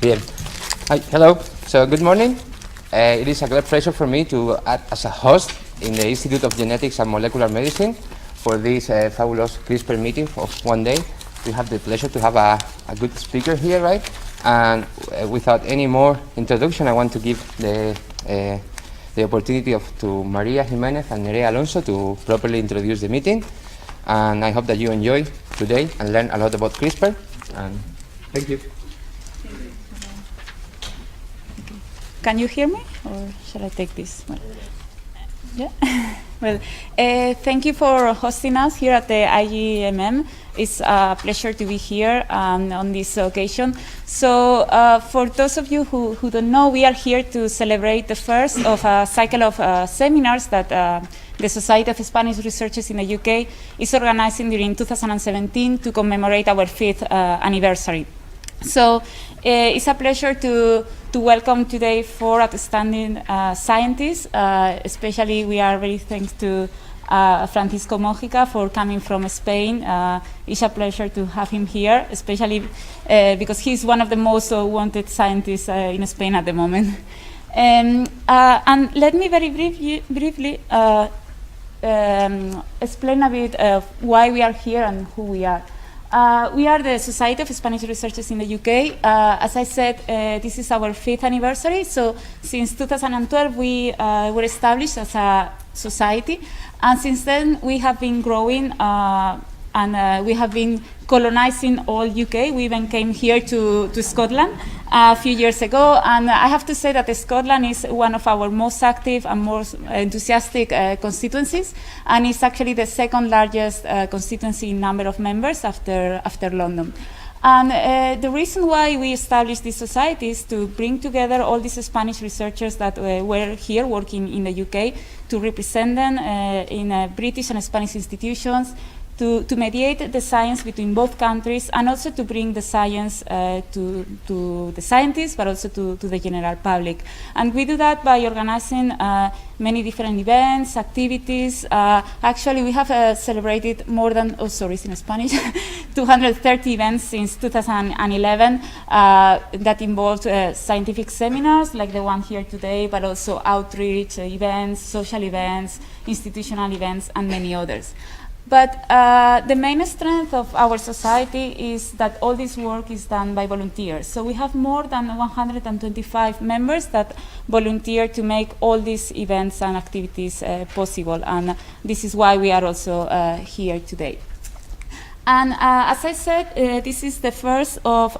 Bien. Hi, hello. So good morning. It is a great pleasure for me to act as a host in the Institute of Genetics and Molecular Medicine for this fabulous CRISPR meeting of one day. We have the pleasure to have a good speaker here, right? And without any more introduction, I want to give the opportunity to Maria Jimenez and Nerea Alonso to properly introduce the meeting. And I hope that you enjoy today and learn a lot about CRISPR. And thank you. Can you hear me, or shall I take this one? Yeah. Well, thank you for hosting us here at the IGMM. It's a pleasure to be here on this occasion. So for those of you who don't know, we are here to celebrate the first of a cycle of seminars that the Society of Spanish Researchers in the UK is organizing during 2017 to commemorate our 5th anniversary. So it's a pleasure to welcome today 4 outstanding scientists. Especially we are very thankful to Francisco Mojica for coming from Spain. It's a pleasure to have him here, especially because he's one of the most wanted scientists in Spain at the moment. And let me very briefly explain a bit of why we are here and who we are. We are the Society of Spanish Researchers in the UK. As I said, this is our 5th anniversary. So since 2012, we were established as a society. And since then, we have been growing and we have been colonizing all UK. We even came here to Scotland a few years ago. And I have to say that Scotland is one of our most active and most enthusiastic constituencies. And it's actually the 2nd largest constituency in number of members after London. And the reason why we established this society is to bring together all these Spanish researchers that were here working in the UK, to represent them in British and Spanish institutions, to mediate the science between both countries, and also to bring the science to the scientists, but also to the general public. And we do that by organizing many different events, activities. Actually, we have celebrated more than, in Spanish, 230 events since 2011 that involved scientific seminars like the one here today, but also outreach events, social events, institutional events, and many others. But the main strength of our society is that all this work is done by volunteers. So we have more than 125 members that volunteer to make all these events and activities possible. And this is why we are also here today. And as I said, this is the first of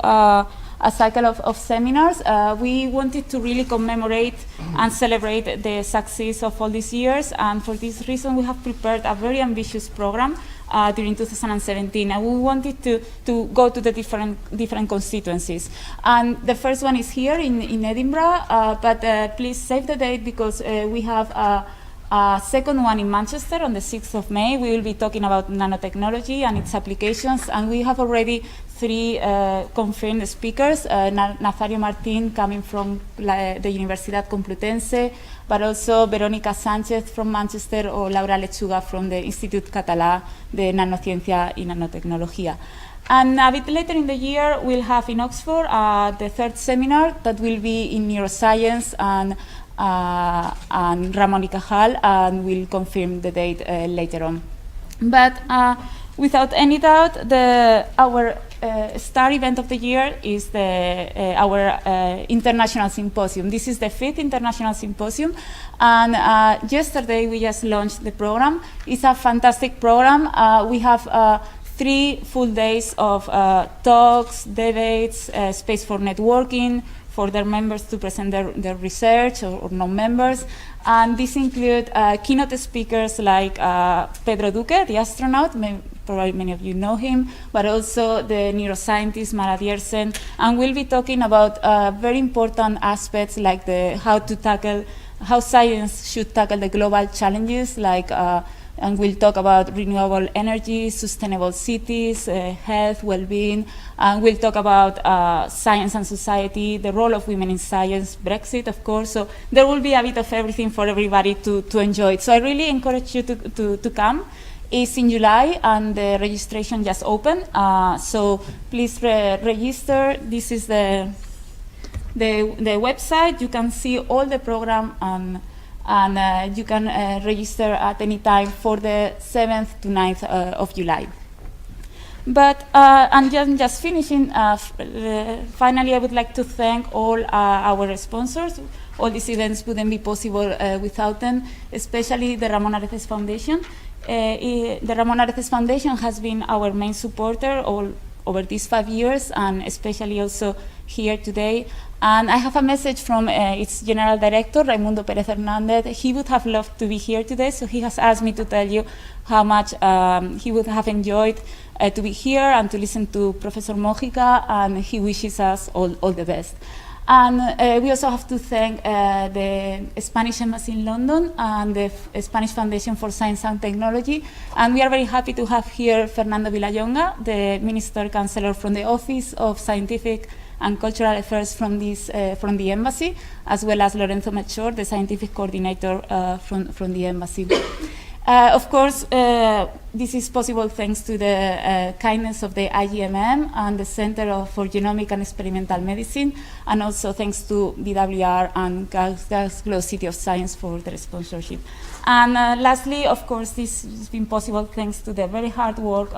a cycle of seminars. We wanted to really commemorate and celebrate the success of all these years, and for this reason we have prepared a very ambitious program during 2017, and we wanted to go to the different constituencies. And the first one is here in Edinburgh, but please save the date because we have a second one in Manchester on the 6th of May. We will be talking about nanotechnology and its applications, and we have already 3 confirmed speakers, Nazario Martín coming from the Universidad Complutense, but also Verónica Sánchez from Manchester or Laura Lechuga from the Institut Català de Nanociencia y Nanotecnología. And a bit later in the year, we'll have in Oxford the 3rd seminar that will be in neuroscience, and Ramón y Cajal, and we'll confirm the date later on. But without any doubt, our star event of the year is our International Symposium. This is the 5th International Symposium, and yesterday we just launched the program. It's a fantastic program. We have 3 full days of talks, debates, space for networking, for their members to present their research, or non-members. And these include keynote speakers like Pedro Duque, the astronaut, probably many of you know him, but also the neuroscientist Mara Diersen. And we'll be talking about very important aspects like how science should tackle the global challenges, like and we'll talk about renewable energy, sustainable cities, health, well-being, and we'll talk about science and society, the role of women in science, Brexit, of course. So there will be a bit of everything for everybody to enjoy. So I really encourage you to come. It's in July, and the registration just opened. So please register. This is the the website. You can see all the program, and you can register at any time for the 7th to 9th of July. But and just finishing, finally, I would like to thank all our sponsors. All these events wouldn't be possible without them, especially the Ramón Areces Foundation. The Ramón Areces Foundation has been our main supporter all over these 5 years, and especially also here today. And I have a message from its General Director, Raimundo Pérez Hernández. He would have loved to be here today, so he has asked me to tell you how much he would have enjoyed to be here and to listen to Professor Mojica, and he wishes us all the best. And we also have to thank the Spanish Embassy in London and the Spanish Foundation for Science and Technology. And we are very happy to have here Fernando Villayonga, the Minister Chancellor from the Office of Scientific and Cultural Affairs from the Embassy, as well as Lorenzo Melchor, the Scientific Coordinator from the Embassy. Of course, this is possible thanks to the kindness of the IGMM and the Center for Genomic and Experimental Medicine, and also thanks to BWR and Glasgow City of Science for their sponsorship. And lastly, of course, this has been possible thanks to the very hard work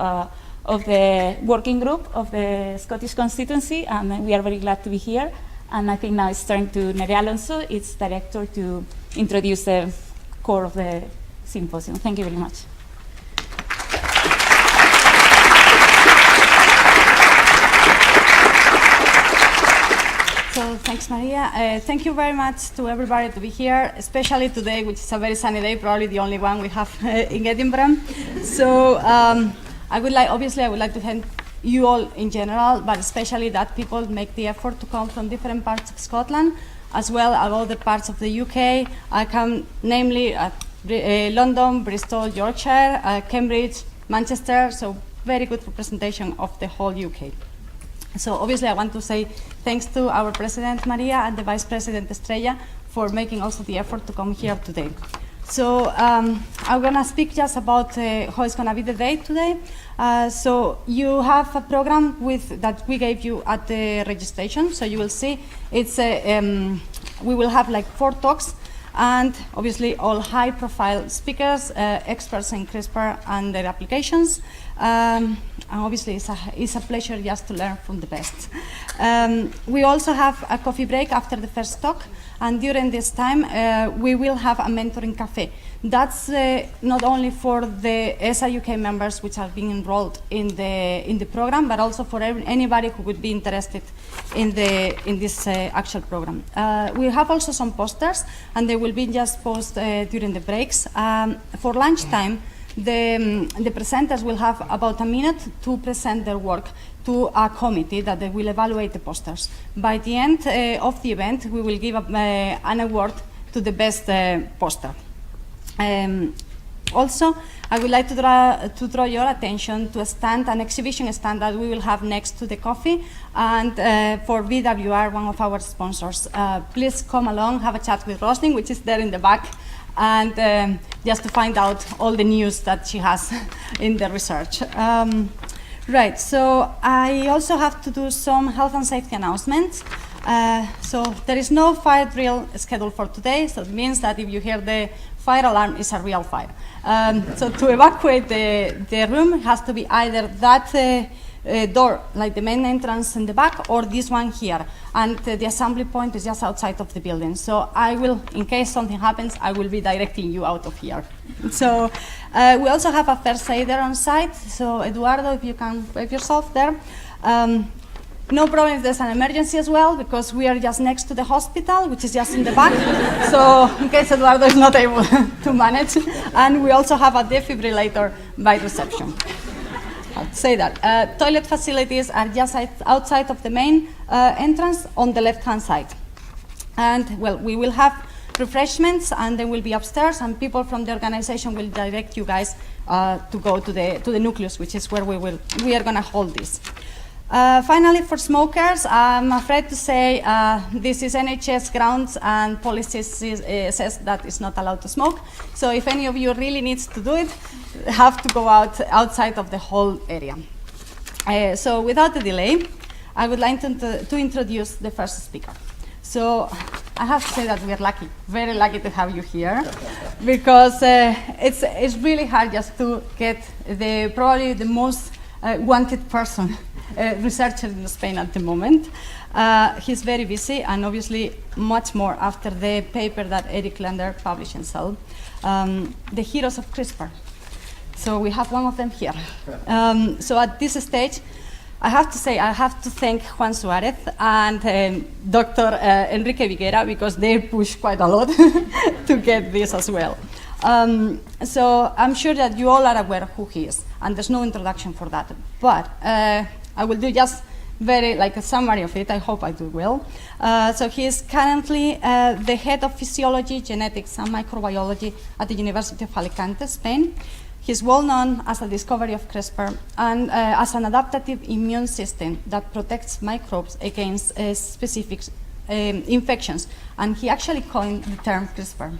of the working group of the Scottish Constituency, and we are very glad to be here. And I think now it's turn to Nerea Alonso, its director, to introduce the core of the Symposium. Thank you very much. So thanks, Maria. Thank you very much to everybody to be here, especially today, which is a very sunny day, probably the only one we have in Edinburgh. So I would like to thank you all in general, but especially that people make the effort to come from different parts of Scotland, as well as other parts of the UK. I come namely London, Bristol, Yorkshire, Cambridge, Manchester, so very good representation of the whole UK. So obviously I want to say thanks to our President Maria and the Vice President Estrella for making also the effort to come here today. So I'm going to speak just about how it's going to be the day today. So you have a program that we gave you at the registration, so you will see it's we will have like 4 talks, and obviously all high-profile speakers, experts in CRISPR and their applications. And obviously it's a pleasure just to learn from the best. We also have a coffee break after the first talk, and during this time we will have a mentoring cafe. That's not only for the SRUK members which are being enrolled in the program, but also for anybody who would be interested in this actual program. We have also some posters, and they will be just posted during the breaks. For lunchtime, the presenters will have about a minute to present their work to a committee that they will evaluate the posters. By the end of the event, we will give an award to the best poster. Also, I would like to draw your attention to an exhibition stand that we will have next to the coffee, and for BWR, one of our sponsors. Please come along, have a chat with Roslin, which is there in the back, and just to find out all the news that she has in the research. Right, so I also have to do some health and safety announcements. So there is no fire drill scheduled for today, so it means that if you hear the fire alarm, it's a real fire. So to evacuate the room, it has to be either that door, like the main entrance in the back, or this one here. And the assembly point is just outside of the building. So I will, in case something happens, I will be directing you out of here. So we also have a first aider on site. So Eduardo, if you can wave yourself there. No problem if there's an emergency as well, because we are just next to the hospital, which is just in the back. So in case Eduardo is not able to manage. And we also have a defibrillator by reception. I'll say that. Toilet facilities are just outside of the main entrance on the left-hand side. And well, we will have refreshments, and they will be upstairs, and people from the organization will direct you guys to go to the nucleus, which is where we are going to hold this. Finally, for smokers, I'm afraid to say this is NHS grounds, and policy says that it's not allowed to smoke. So if any of you really needs to do it, have to go outside of the whole area. So without a delay, I would like to introduce the first speaker. So I have to say that we are lucky, very lucky to have you here, because it's really hard just to get probably the most wanted person, researcher in Spain at the moment. He's very busy, and obviously much more after the paper that Eric Lander published in Cell, The Heroes of CRISPR. So we have one of them here. So at this stage, I have to say I have to thank Juan Suarez and Dr. Enrique Viguera, because they pushed quite a lot to get this as well. So I'm sure that you all are aware of who he is, and there's no introduction for that. But I will do just very like a summary of it. I hope I do well. So he is currently the head of physiology, genetics, and microbiology at the University of Alicante, Spain. He's well known as the discovery of CRISPR and as an adaptive immune system that protects microbes against specific infections. And he actually coined the term CRISPR.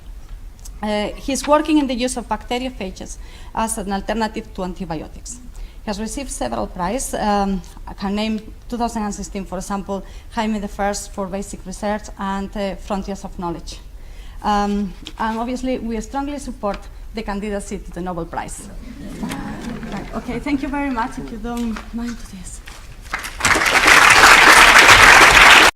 He's working in the use of bacteriophages as an alternative to antibiotics. He has received several prizes. I can name 2016, for example, Jaime I for basic research and Frontiers of Knowledge. And obviously, we strongly support the candidacy to the Nobel Prize. Okay, thank you very much. If you don't mind to this.